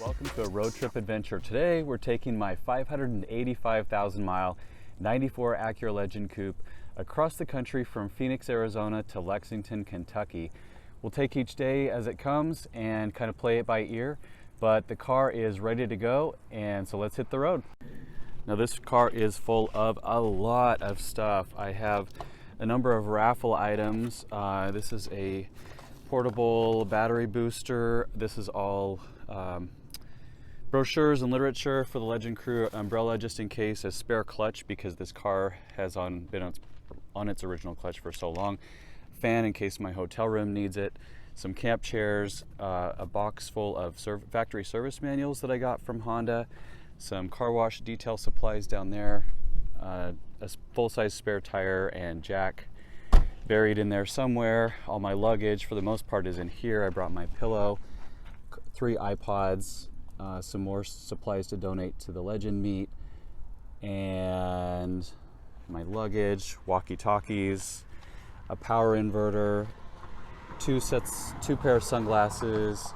Welcome to a road trip adventure. Today we're taking my 585,000 mile 94 Acura Legend Coupe across the country from Phoenix, Arizona to Lexington, Kentucky. We'll take each day as it comes and kind of play it by ear, but the car is ready to go, and so let's hit the road. Now this car is full of a lot of stuff. I have a number of raffle items. This is a portable battery booster. This is all brochures and literature for the Legend Crew umbrella, just in case, a spare clutch because this car has been on its original clutch for so long. Fan in case my hotel room needs it. Some camp chairs, a box full of factory service manuals that I got from Honda, some car wash detail supplies down there, a full-size spare tire and jack buried in there somewhere. All my luggage for the most part is in here. I brought my pillow, 3 iPods, some more supplies to donate to the Legend meet, and my luggage, walkie-talkies, a power inverter, 2 pair of sunglasses.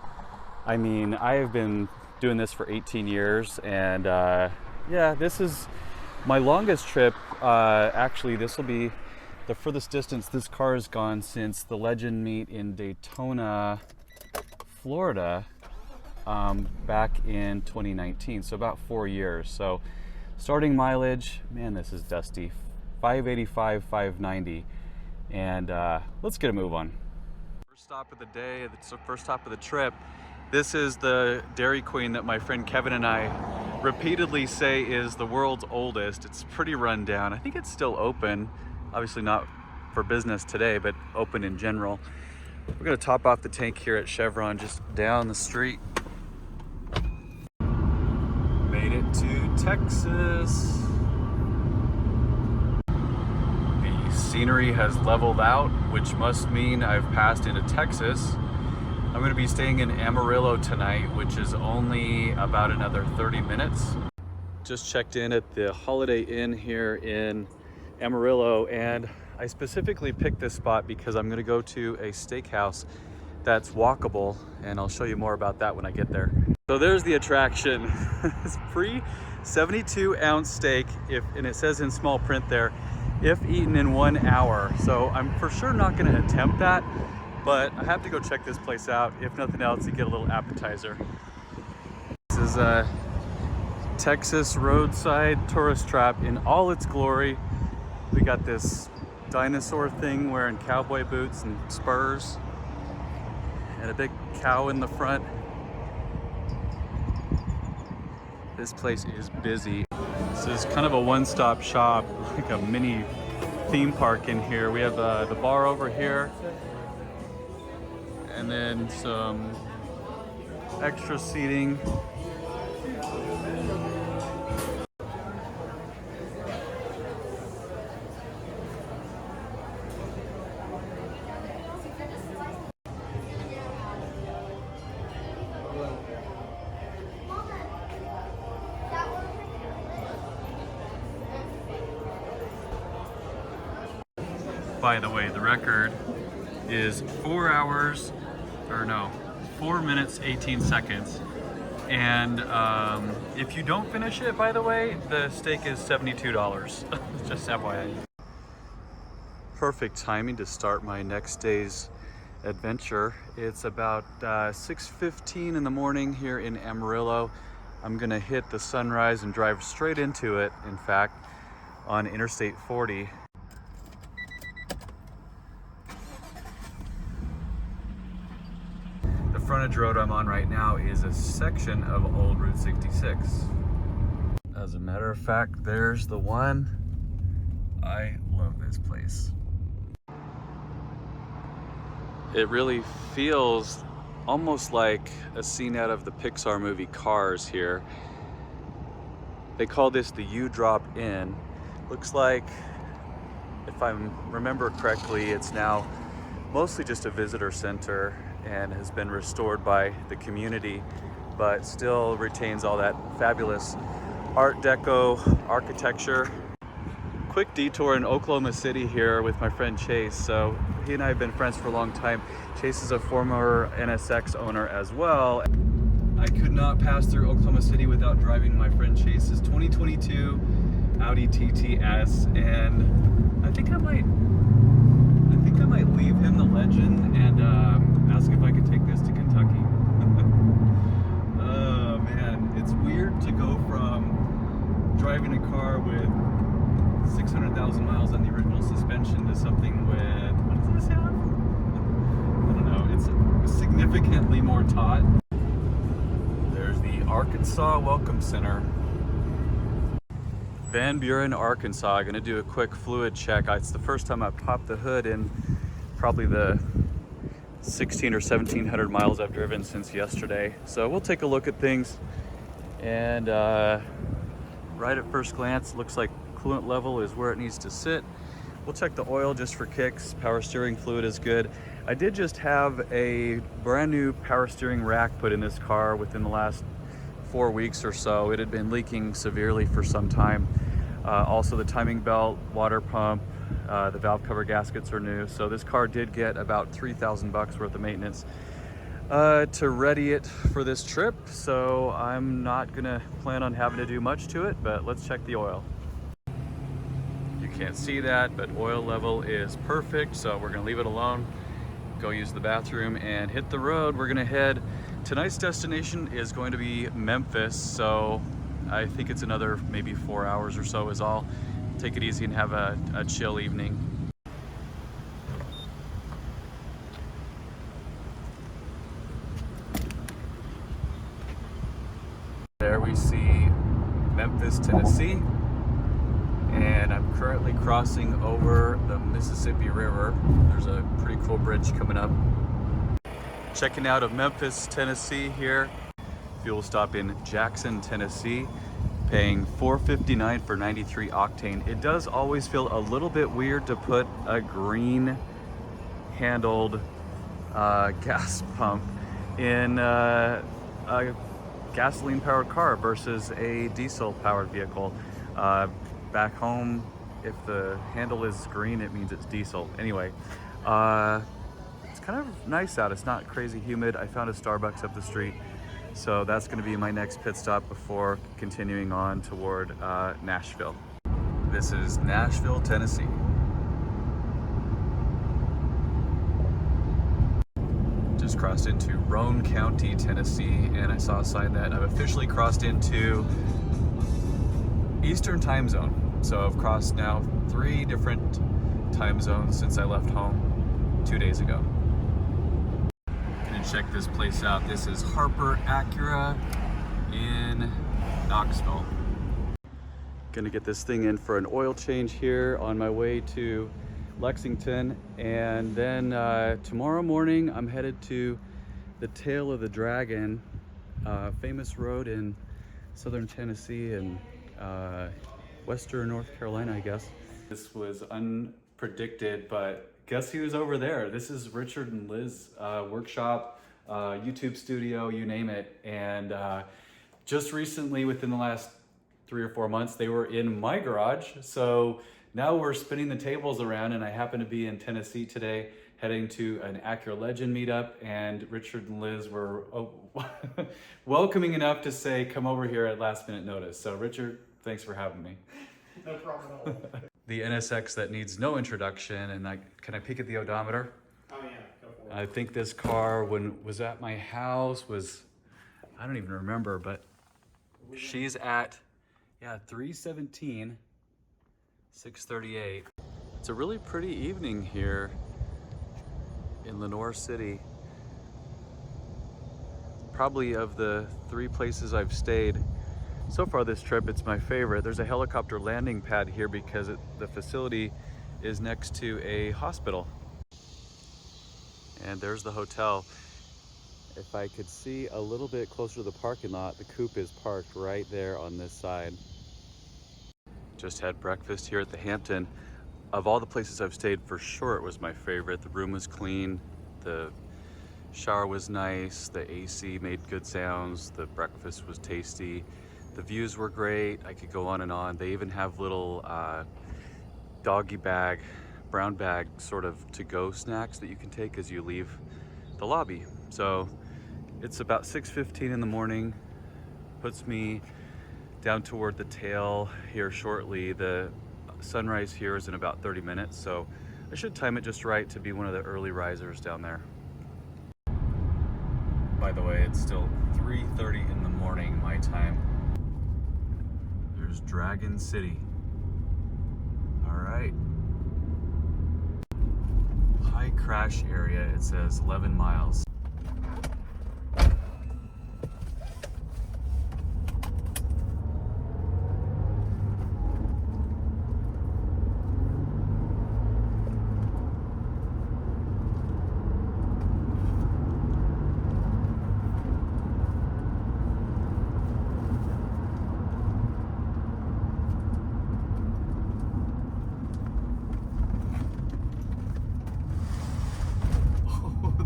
I mean, I have been doing this for 18 years, and yeah, this is my longest trip. Actually, this will be the furthest distance this car has gone since the Legend meet in Daytona, Florida, back in 2019, so about 4 years. So starting mileage, man, this is dusty, 585, 590, and let's get a move on. First stop of the day, it's the first stop of the trip. This is the Dairy Queen that my friend Kevin and I repeatedly say is the world's oldest. It's pretty run down. I think it's still open, obviously not for business today, but open in general. We're gonna top off the tank here at Chevron, just down the street. Made it to Texas. The scenery has leveled out, which must mean I've passed into Texas. I'm going to be staying in Amarillo tonight, which is only about another 30 minutes. Just checked in at the Holiday Inn here in Amarillo, and I specifically picked this spot because I'm going to go to a steakhouse that's walkable, and I'll show you more about that when I get there. So there's the attraction. It's free 72-ounce steak, and it says in small print there, if eaten in 1 hour. So I'm for sure not going to attempt that, but I have to go check this place out, if nothing else, to get a little appetizer. This is a Texas roadside tourist trap in all its glory. We got this dinosaur thing wearing cowboy boots and spurs, and a big cow in the front. This place is busy. This is kind of a one-stop shop, like a mini theme park in here. We have the bar over here, and then some extra seating. By the way, the record is 4 minutes, 18 seconds. And if you don't finish it, by the way, the steak is $72. Just FYI. Perfect timing to start my next day's adventure. It's about 6:15 in the morning here in Amarillo. I'm gonna hit the sunrise and drive straight into it, in fact, on Interstate 40. The frontage road I'm on right now is a section of old Route 66. As a matter of fact, there's the one. I love this place. It really feels almost like a scene out of the Pixar movie Cars here. They call this the U-Drop Inn. Looks like, if I remember correctly, it's now mostly just a visitor center and has been restored by the community, but still retains all that fabulous Art Deco architecture. Quick detour in Oklahoma City here with my friend Chase. So he and I have been friends for a long time. Chase is a former NSX owner as well. I could not pass through Oklahoma City without driving my friend Chase's 2022 Audi TTS, and I think I might leave him the legend and ask if I could take this to Kentucky. Oh man, it's weird to go from driving a car with 600,000 miles on the original suspension to something with, what does this have? I don't know, it's significantly more taut. There's the Arkansas Welcome Center. Van Buren, Arkansas. I'm gonna do a quick fluid check. It's the first time I've popped the hood in probably the 16 or 1700 miles I've driven since yesterday. So we'll take a look at things, and right at first glance, looks like coolant level is where it needs to sit. We'll check the oil just for kicks. Power steering fluid is good. I did just have a brand new power steering rack put in this car within the last 4 weeks or so. It had been leaking severely for some time. Also the timing belt, water pump, the valve cover gaskets are new. So this car did get about 3,000 bucks worth of maintenance to ready it for this trip. So I'm not gonna plan on having to do much to it, but let's check the oil. You can't see that, but oil level is perfect. So we're gonna leave it alone, go use the bathroom and hit the road. We're gonna head, tonight's destination is going to be Memphis. So I think it's another maybe 4 hours or so is all. Take it easy and have a chill evening. There we see Memphis, Tennessee, and I'm currently crossing over the Mississippi River. There's a pretty cool bridge coming up. Checking out of Memphis, Tennessee here. Fuel stop in Jackson, Tennessee. Paying $4.59 for 93 octane. It does always feel a little bit weird to put a green handled gas pump in a gasoline powered car versus a diesel powered vehicle. Back home, if the handle is green, it means it's diesel. Anyway, it's kind of nice out. It's not crazy humid. I found a Starbucks up the street. So that's going to be my next pit stop before continuing on toward Nashville. This is Nashville, Tennessee. Just crossed into Roane County, Tennessee, and I saw a sign that I've officially crossed into Eastern time zone. So I've crossed now 3 different time zones since I left home 2 days ago. Check this place out. This is Harper Acura in Knoxville. Gonna get this thing in for an oil change here on my way to Lexington, and then tomorrow morning I'm headed to the Tail of the Dragon, famous road in southern Tennessee and western North Carolina, I guess. This was unpredicted, but guess who's over there? This is Richard and Liz workshop, YouTube studio, you name it. And just recently, within the last 3 or 4 months, they were in my garage. So now we're spinning the tables around, and I happen to be in Tennessee today, heading to an Acura Legend meetup, and Richard and Liz were welcoming enough to say, come over here at last minute notice. So Richard, thanks for having me. No problem at all. The NSX that needs no introduction, and can I peek at the odometer? Oh yeah, go for it. I think this car, when it was at my house, was, I don't even remember, but she's at, 317, 638. It's a really pretty evening here in Lenoir City. Probably of the 3 places I've stayed so far this trip, it's my favorite. There's a helicopter landing pad here because the facility is next to a hospital. And there's the hotel. If I could see a little bit closer to the parking lot, the Coupe is parked right there on this side. Just had breakfast here at the Hampton. Of all the places I've stayed, for sure it was my favorite. The room was clean, the shower was nice, the AC made good sounds, the breakfast was tasty. The views were great. I could go on and on. They even have little doggy bag, brown bag sort of to-go snacks that you can take as you leave the lobby. So It's about 6:15 in the morning. Puts me down toward the tail here shortly. The sunrise here is in about 30 minutes, so I should time it just right to be one of the early risers down there. By the way, it's still 3:30 in the morning my time. There's Dragon City. All right. High crash area, it says 11 miles.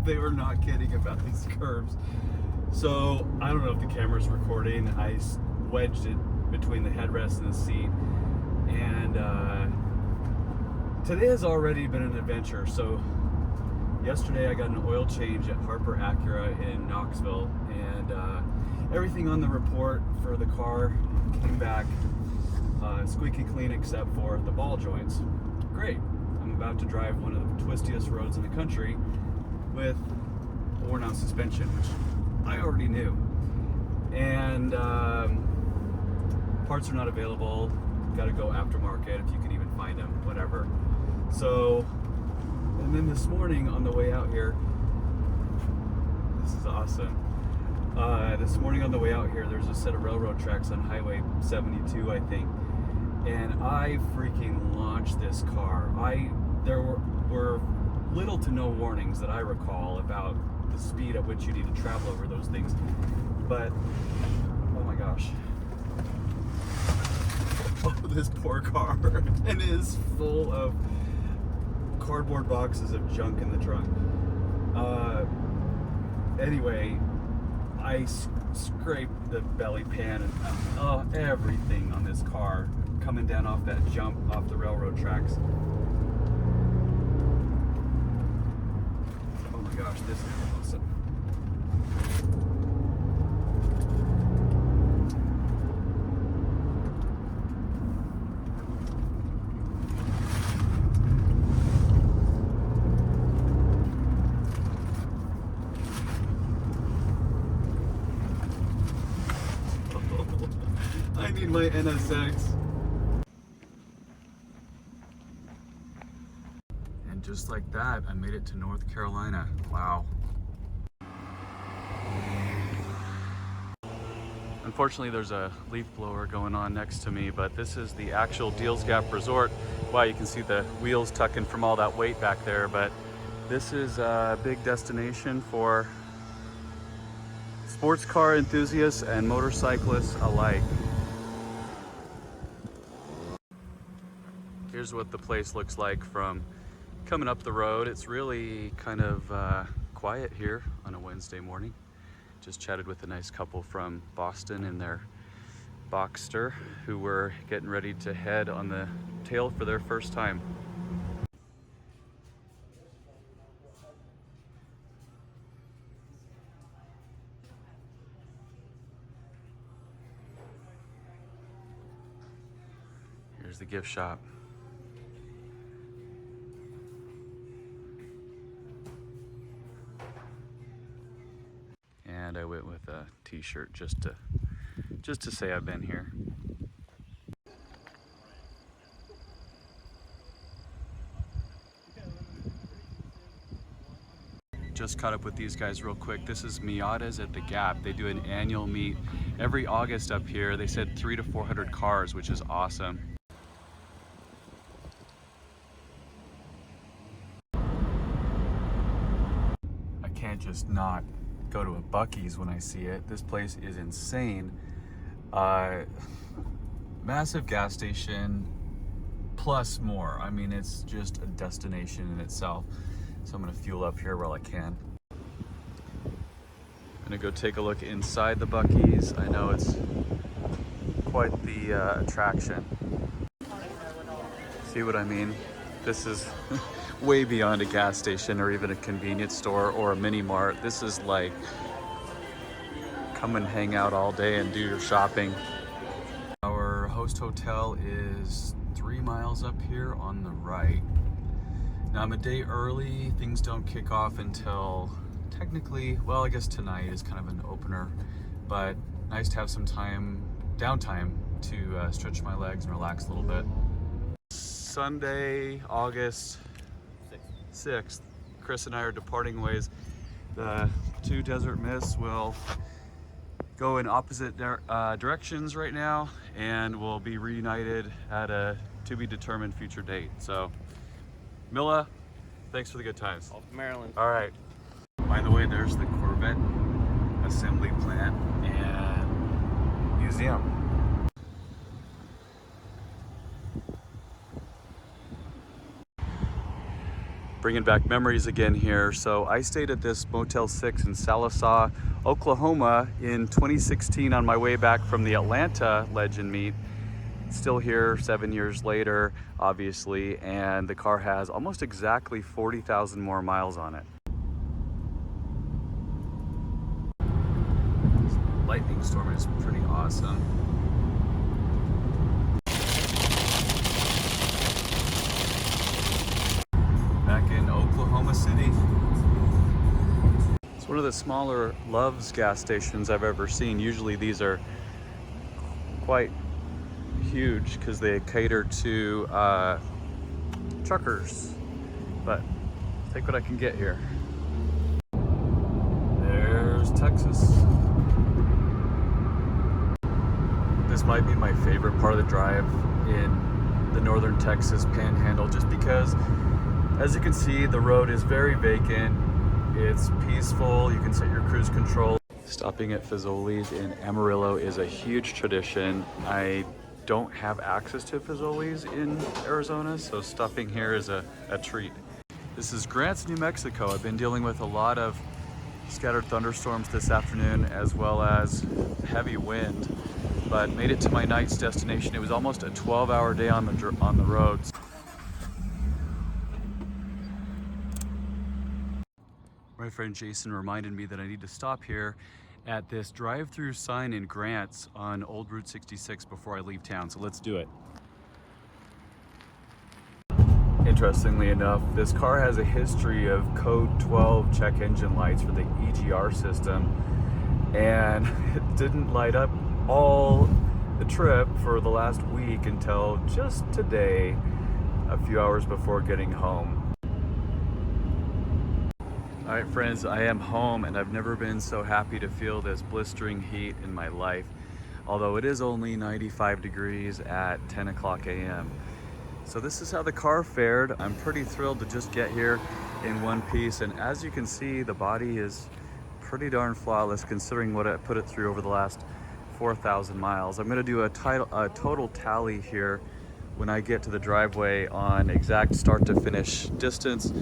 They were not kidding about these curves. So I don't know if the camera's recording. I wedged it between the headrest and the seat, and today has already been an adventure. So yesterday I got an oil change at Harper Acura in Knoxville, and everything on the report for the car came back squeaky clean except for the ball joints. Great. I'm about to drive one of the twistiest roads in the country with worn out suspension, which I already knew. And parts are not available. Got to go aftermarket if you can even find them, whatever. So, and then this morning on the way out here, this is awesome. This morning on the way out here, there's a set of railroad tracks on Highway 72, I think. And I freaking launched this car. There were little to no warnings that I recall about the speed at which you need to travel over those things, but oh my gosh. Oh, this poor car. And it is full of cardboard boxes of junk in the trunk. Anyway, I scraped the belly pan and everything on this car coming down off that jump off the railroad tracks. Gosh, this is awesome. I need my NSX. Just like that, I made it to North Carolina. Wow. Unfortunately, there's a leaf blower going on next to me, but this is the actual Deals Gap Resort. Wow, you can see the wheels tucking from all that weight back there, but this is a big destination for sports car enthusiasts and motorcyclists alike. Here's what the place looks like from coming up the road. It's really kind of quiet here on a Wednesday morning. Just chatted with a nice couple from Boston in their Boxster who were getting ready to head on the tail for their first time. Here's the gift shop. And I went with a t-shirt just to say I've been here. Just caught up with these guys real quick. This is Miatas at the Gap. They do an annual meet every August up here. They said 300 to 400 cars, which is awesome. I can't just not go to a Buc-ee's when I see it. This place is insane. Massive gas station plus more. I mean, it's just a destination in itself. So I'm gonna fuel up here while I can. I'm gonna go take a look inside the Buc-ee's. I know it's quite the attraction. See what I mean? This is way beyond a gas station or even a convenience store or a mini mart. This is like come and hang out all day and do your shopping. Our host hotel is 3 miles up here on the right. Now I'm a day early. Things don't kick off until technically, well, I guess tonight is kind of an opener, but nice to have some downtime to stretch my legs and relax a little bit. Sunday, August 6th. Chris and I are departing ways. The two Desert Mists will go in opposite directions right now, and we'll be reunited at a to-be-determined future date. So, Milla, thanks for the good times. Off to Maryland. All right. By the way, there's the Corvette assembly plant and museum. Bringing back memories again here. So I stayed at this Motel 6 in Sallisaw, Oklahoma in 2016 on my way back from the Atlanta Legend meet. Still here 7 years later, obviously, and the car has almost exactly 40,000 more miles on it. Lightning storm is pretty awesome. Back in Oklahoma City. It's one of the smaller Love's gas stations I've ever seen. Usually these are quite huge because they cater to truckers, but I'll take what I can get here. There's Texas. This might be my favorite part of the drive in the northern Texas panhandle, just because, as you can see, the road is very vacant. It's peaceful. You can set your cruise control. Stopping at Fazoli's in Amarillo is a huge tradition. I don't have access to Fazoli's in Arizona, so stopping here is a treat. This is Grants, New Mexico. I've been dealing with a lot of scattered thunderstorms this afternoon, as well as heavy wind, but made it to my night's destination. It was almost a 12-hour day on the roads. My friend Jason reminded me that I need to stop here at this drive-through sign in Grants on Old Route 66 before I leave town, so let's do it. Interestingly enough, this car has a history of code 12 check engine lights for the EGR system, and it didn't light up all the trip for the last week until just today, a few hours before getting home. All right, friends, I am home, and I've never been so happy to feel this blistering heat in my life, although it is only 95 degrees at 10 o'clock a.m. So this is how the car fared. I'm pretty thrilled to just get here in one piece, and as you can see, the body is pretty darn flawless considering what I put it through over the last 4,000 miles. I'm gonna do a total tally here when I get to the driveway on exact start to finish distance.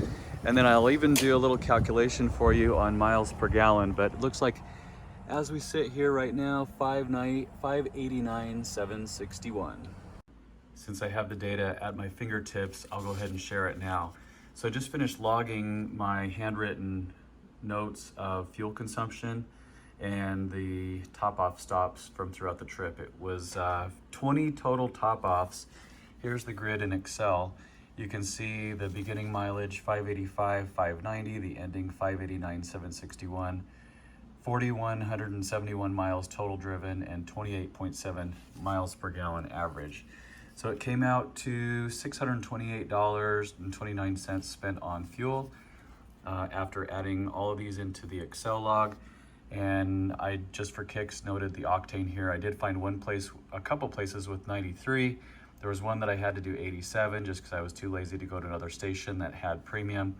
And then I'll even do a little calculation for you on miles per gallon, but it looks like as we sit here right now, 589,761. Since I have the data at my fingertips, I'll go ahead and share it now. So I just finished logging my handwritten notes of fuel consumption and the top-off stops from throughout the trip. It was 20 total top-offs. Here's the grid in Excel. You can see the beginning mileage 585, 590, the ending 589, 761, 4,171 miles total driven, and 28.7 miles per gallon average. So it came out to $628.29 spent on fuel after adding all of these into the Excel log. And I just for kicks noted the octane here. I did find a couple places with 93. There was one that I had to do 87 just because I was too lazy to go to another station that had premium.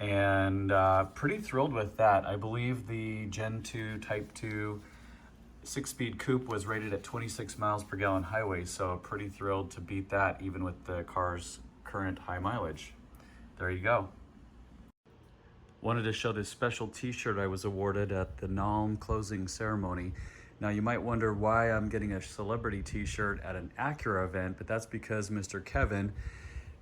And pretty thrilled with that. I believe the Gen 2 Type 2 6-speed coupe was rated at 26 miles per gallon highway, so pretty thrilled to beat that even with the car's current high mileage. There you go. Wanted to show this special t-shirt I was awarded at the NALM closing ceremony. Now you might wonder why I'm getting a celebrity t-shirt at an Acura event, but that's because Mr. Kevin,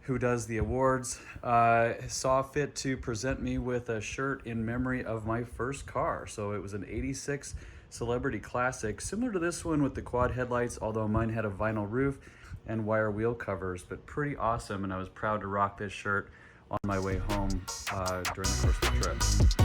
who does the awards, saw fit to present me with a shirt in memory of my first car. So it was an 86 Celebrity Classic, similar to this one with the quad headlights, although mine had a vinyl roof and wire wheel covers, but pretty awesome. And I was proud to rock this shirt on my way home during the course of the trip.